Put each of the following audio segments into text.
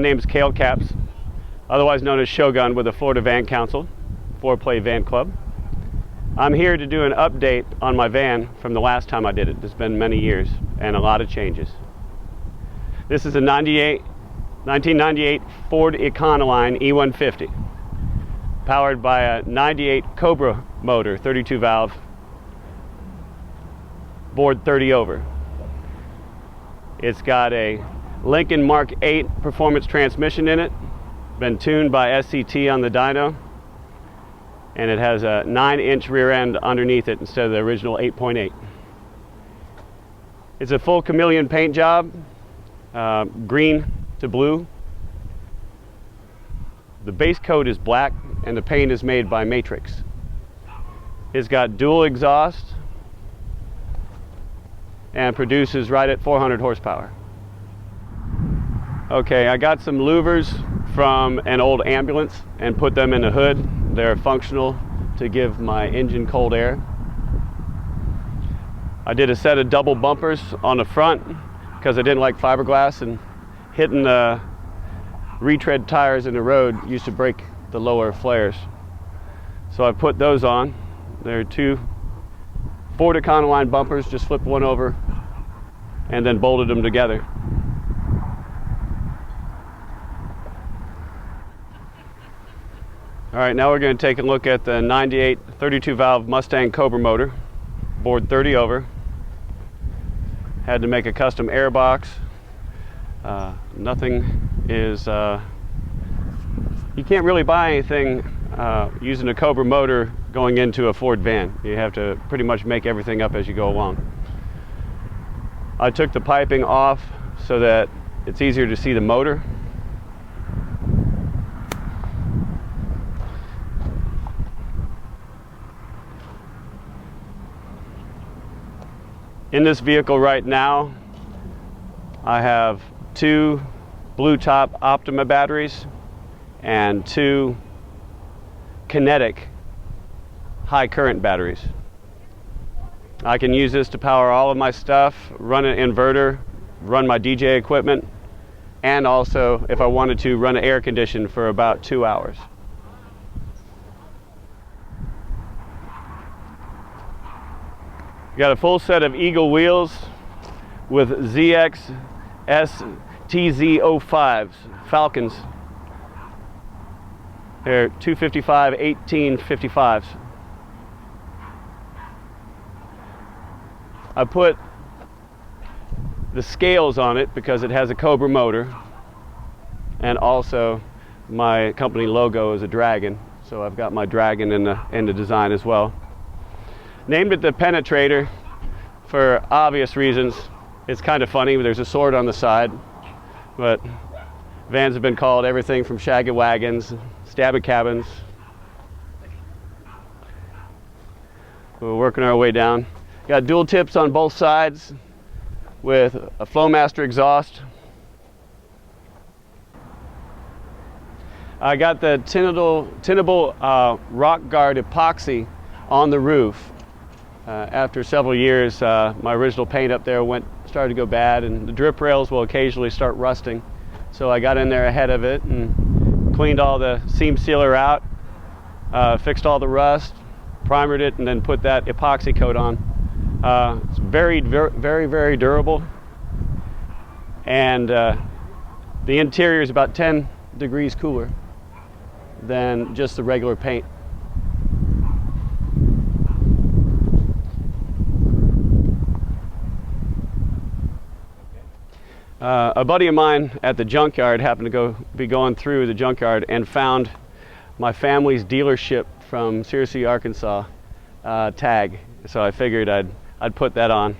name's Cale Caps, otherwise known as Shogun with the Florida Van Council, 4-Play Van Club. I'm here to do an update on my van from the last time I did it. It's been many years and a lot of changes. This is a 1998 Ford Econoline E150, powered by a 98 Cobra motor, 32 valve, bored 30 over. It's got a Lincoln Mark 8 performance transmission in it, been tuned by SCT on the dyno, and it has a 9-inch rear end underneath it instead of the original 8.8. It's a full chameleon paint job, green to blue. The base coat is black and the paint is made by Matrix. It's got dual exhaust and produces right at 400 horsepower. Okay, I got some louvers from an old ambulance and put them in the hood. They're functional to give my engine cold air. I did a set of double bumpers on the front because I didn't like fiberglass, and hitting the retread tires in the road used to break the lower flares. So I put those on. They're two Ford Econoline bumpers, just flipped one over and then bolted them together. All right, now we're going to take a look at the 98 32 valve Mustang Cobra motor, bored 30 over. Had to make a custom air box. Nothing is, you can't really buy anything using a Cobra motor going into a Ford van. You have to pretty much make everything up as you go along. I took the piping off so that it's easier to see the motor. In this vehicle right now, I have 2 Blue Top Optima batteries and 2 Kinetic high current batteries. I can use this to power all of my stuff, run an inverter, run my DJ equipment, and also, if I wanted to, run an air condition for about 2 hours. Got a full set of Eagle wheels with ZX STZ05s, Falcons. They're 255 1855s. I put the scales on it because it has a Cobra motor, and also my company logo is a dragon, so I've got my dragon in the design as well. Named it the Penetrator for obvious reasons. It's kind of funny, there's a sword on the side, but vans have been called everything from shaggy wagons, stabby cabins. We're working our way down. Got dual tips on both sides with a Flowmaster exhaust. I got the tintable rock guard epoxy on the roof. After several years, my original paint up there started to go bad, and the drip rails will occasionally start rusting. So I got in there ahead of it and cleaned all the seam sealer out, fixed all the rust, primered it, and then put that epoxy coat on. It's very, very durable, and the interior is about 10 degrees cooler than just the regular paint. A buddy of mine at the junkyard happened to be going through the junkyard and found my family's dealership from Searcy, Arkansas tag. So I figured I'd put that on.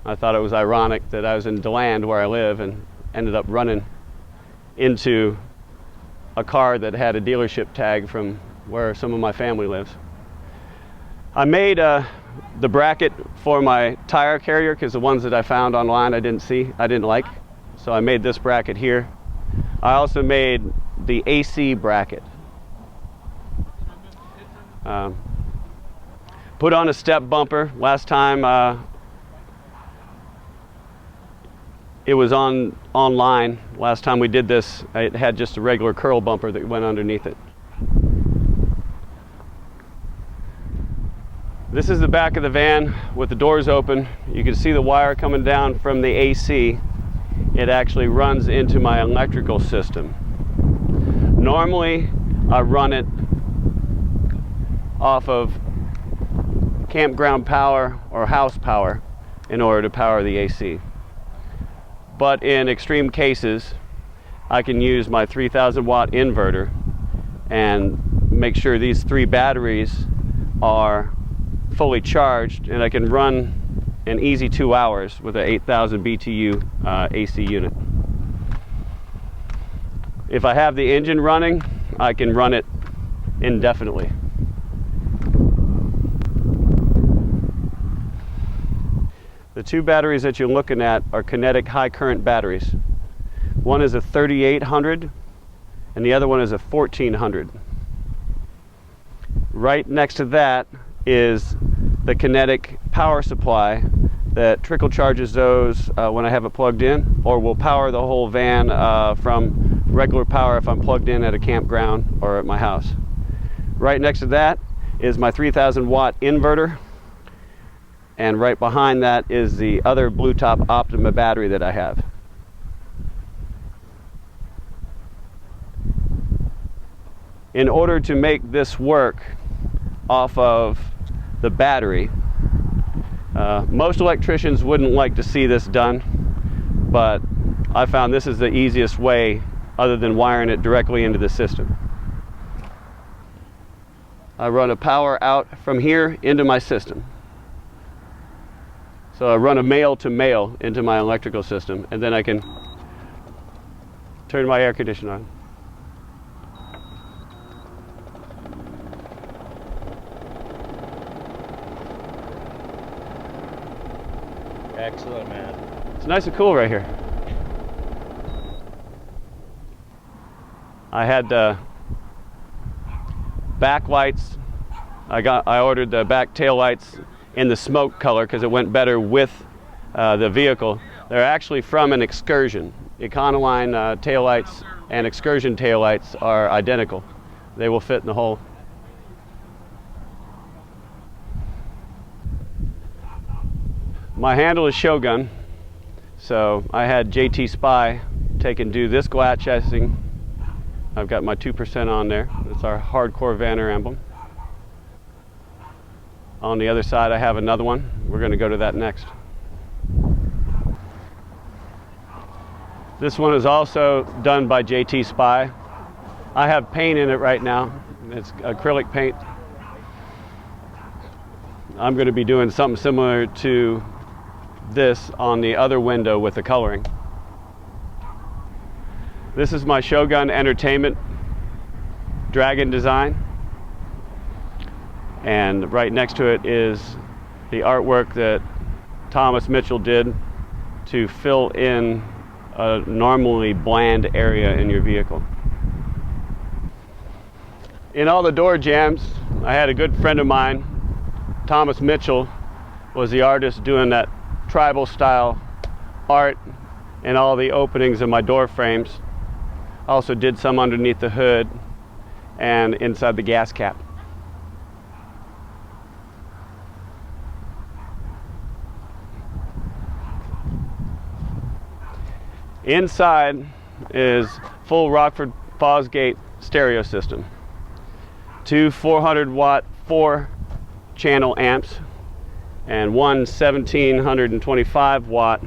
I thought it was ironic that I was in DeLand, where I live, and ended up running into a car that had a dealership tag from where some of my family lives. I made the bracket for my tire carrier because the ones that I found online I didn't like. So I made this bracket here. I also made the AC bracket. Put on a step bumper. Last time it was on online. Last time we did this, it had just a regular curl bumper that went underneath it. This is the back of the van with the doors open. You can see the wire coming down from the AC. It actually runs into my electrical system. Normally, I run it off of campground power or house power in order to power the AC. But in extreme cases, I can use my 3,000 watt inverter and make sure these 3 batteries are fully charged, and I can run an easy 2 hours with an 8,000 BTU AC unit. If I have the engine running, I can run it indefinitely. The 2 batteries that you're looking at are kinetic high current batteries. One is a 3800 and the other one is a 1400. Right next to that is the kinetic power supply that trickle charges those when I have it plugged in, or will power the whole van from regular power if I'm plugged in at a campground or at my house. Right next to that is my 3,000 watt inverter, and right behind that is the other Blue Top Optima battery that I have. In order to make this work off of the battery, most electricians wouldn't like to see this done, but I found this is the easiest way other than wiring it directly into the system. I run a power out from here into my system. So I run a male to male into my electrical system, and then I can turn my air conditioner on. Excellent, man. It's nice and cool right here. I had backlights. I ordered the back tail lights in the smoke color because it went better with the vehicle. They're actually from an Excursion. Econoline taillights and Excursion taillights are identical. They will fit in the hole. My handle is Shogun, so I had JT Spy take and do this glass chasing. I've got my 2% on there. It's our hardcore Vanner emblem. On the other side I have another one. We're going to go to that next. This one is also done by JT Spy. I have paint in it right now. It's acrylic paint. I'm going to be doing something similar to this on the other window with the coloring. This is my Shogun Entertainment dragon design, and right next to it is the artwork that Thomas Mitchell did to fill in a normally bland area in your vehicle. In all the door jambs, I had a good friend of mine, Thomas Mitchell, was the artist doing that tribal style art in all the openings of my door frames. Also did some underneath the hood and inside the gas cap. Inside is full Rockford Fosgate stereo system. 2 400 watt 4-channel amps and one 1725 watt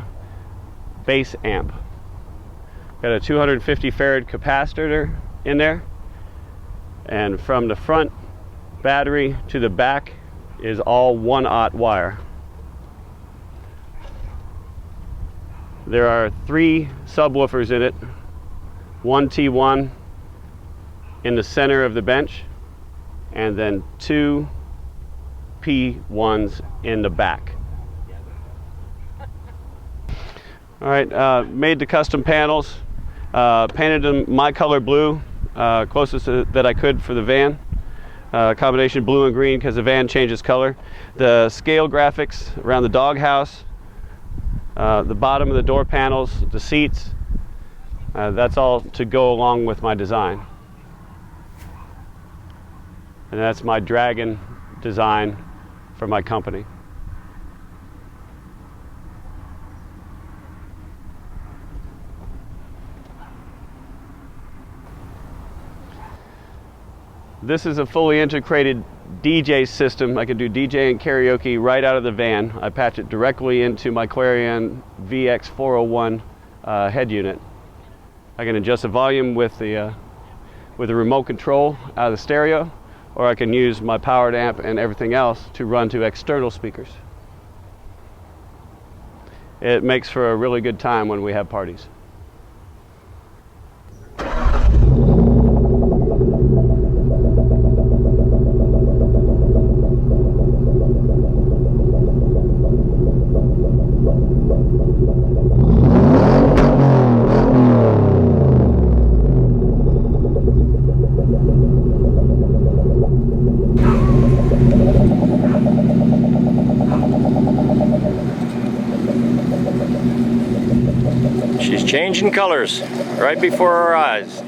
bass amp. Got a 250 farad capacitor in there, and from the front battery to the back is all 1/aught wire. There are 3 subwoofers in it, 1 T1 in the center of the bench, and then 2 P1s in the back. All right, made the custom panels, painted them my color blue, closest that I could for the van. Combination blue and green because the van changes color. The scale graphics around the doghouse, the bottom of the door panels, the seats, That's all to go along with my design. And that's my Dragon design for my company. This is a fully integrated DJ system. I can do DJ and karaoke right out of the van. I patch it directly into my Clarion VX401 head unit. I can adjust the volume with the remote control out of the stereo, or I can use my powered amp and everything else to run to external speakers. It makes for a really good time when we have parties. She's changing colors right before our eyes.